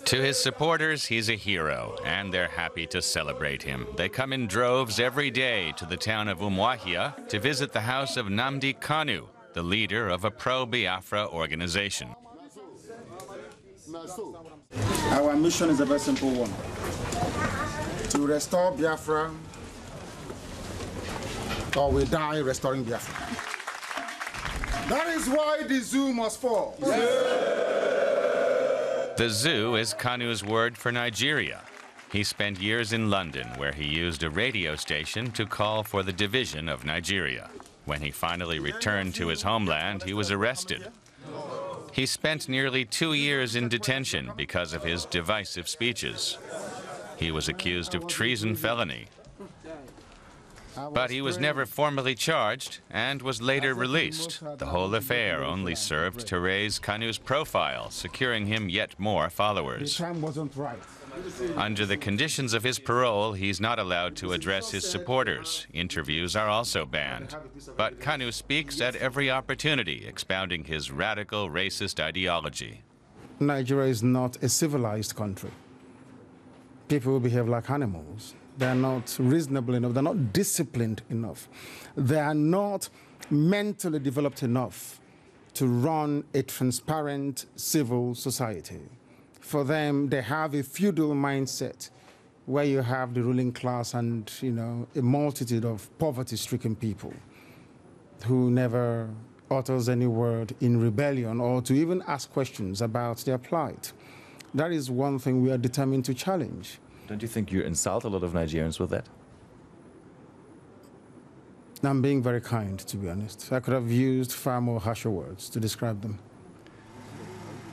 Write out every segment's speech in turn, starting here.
To his supporters, he's a hero, and they're happy to celebrate him. They come in droves every day to the town of Umuahia to visit the house of Nnamdi Kanu, the leader of a pro-Biafra organization. Our mission is a very simple one: to restore Biafra, or we die restoring Biafra. That is why the zoo must fall. The zoo is Kanu's word for Nigeria. He spent years in London, where he used a radio station to call for the division of Nigeria. When he finally returned to his homeland, he was arrested. He spent nearly 2 years in detention because of his divisive speeches. He was accused of treason felony. But he was never formally charged and was later released. The whole affair only served to raise Kanu's profile, securing him yet more followers. The time wasn't right. Under the conditions of his parole, he's not allowed to address his supporters. Interviews are also banned. But Kanu speaks at every opportunity, expounding his radical racist ideology. Nigeria is not a civilized country. People behave like animals. They are not reasonable enough. They're not disciplined enough. They are not mentally developed enough to run a transparent civil society. For them, they have a feudal mindset where you have the ruling class and, a multitude of poverty-stricken people who never utters any word in rebellion or to even ask questions about their plight. That is one thing we are determined to challenge. Don't you think you insult a lot of Nigerians with that? I'm being very kind, to be honest. I could have used far more harsher words to describe them.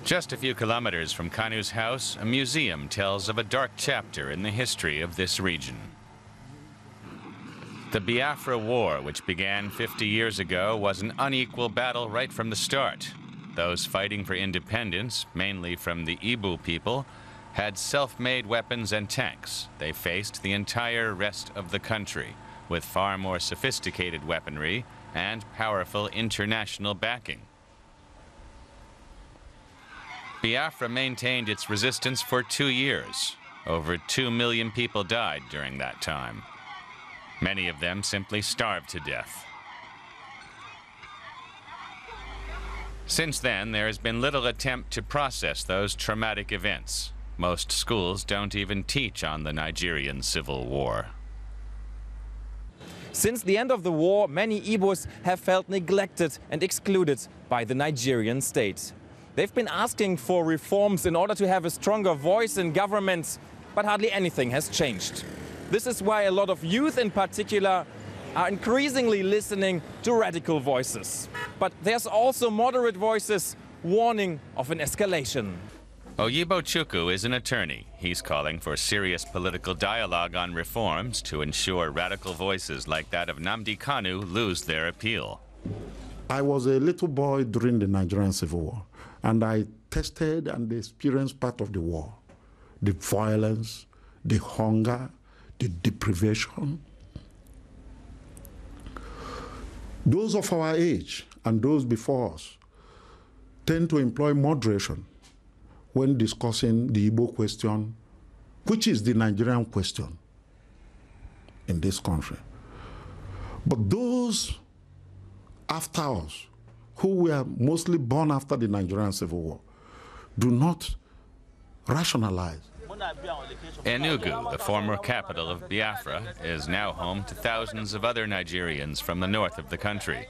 Just a few kilometers from Kanu's house, a museum tells of a dark chapter in the history of this region. The Biafra War, which began 50 years ago, was an unequal battle right from the start. Those fighting for independence, mainly from the Igbo people, had self-made weapons and tanks. They faced the entire rest of the country with far more sophisticated weaponry and powerful international backing. Biafra maintained its resistance for 2 years. Over 2 million people died during that time. Many of them simply starved to death. Since then, there has been little attempt to process those traumatic events. Most schools don't even teach on the Nigerian Civil War. Since the end of the war, many Igbos have felt neglected and excluded by the Nigerian state. They've been asking for reforms in order to have a stronger voice in government, but hardly anything has changed. This is why a lot of youth in particular are increasingly listening to radical voices. But there's also moderate voices warning of an escalation. Oyibo Chukwu is an attorney. He's calling for serious political dialogue on reforms to ensure radical voices like that of Nnamdi Kanu lose their appeal. I was a little boy during the Nigerian Civil War, and I tested and experienced part of the war. The violence, the hunger, the deprivation. Those of our age and those before us tend to employ moderation when discussing the Igbo question, which is the Nigerian question in this country. But those after us, who were mostly born after the Nigerian Civil War, do not rationalize. Enugu, the former capital of Biafra, is now home to thousands of other Nigerians from the north of the country.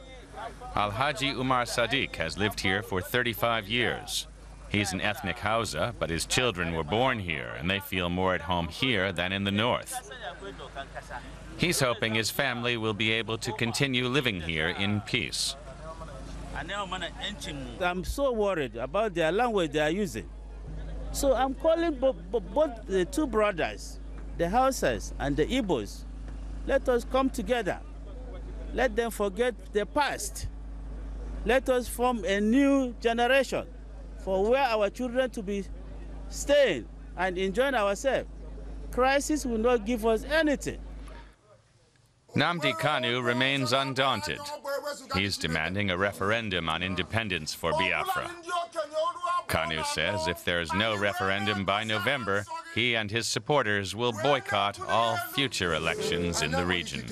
Alhaji Umar Sadiq has lived here for 35 years. He's an ethnic Hausa, but his children were born here, and they feel more at home here than in the north. He's hoping his family will be able to continue living here in peace. I'm so worried about their language they are using. So I'm calling both the two brothers, the Hausas and the Igbos. Let us come together. Let them forget the past. Let us form a new generation for where our children to be staying and enjoying ourselves. Crisis will not give us anything. Nnamdi Kanu remains undaunted. He's demanding a referendum on independence for Biafra. Kanu says if there is no referendum by November, he and his supporters will boycott all future elections in the region.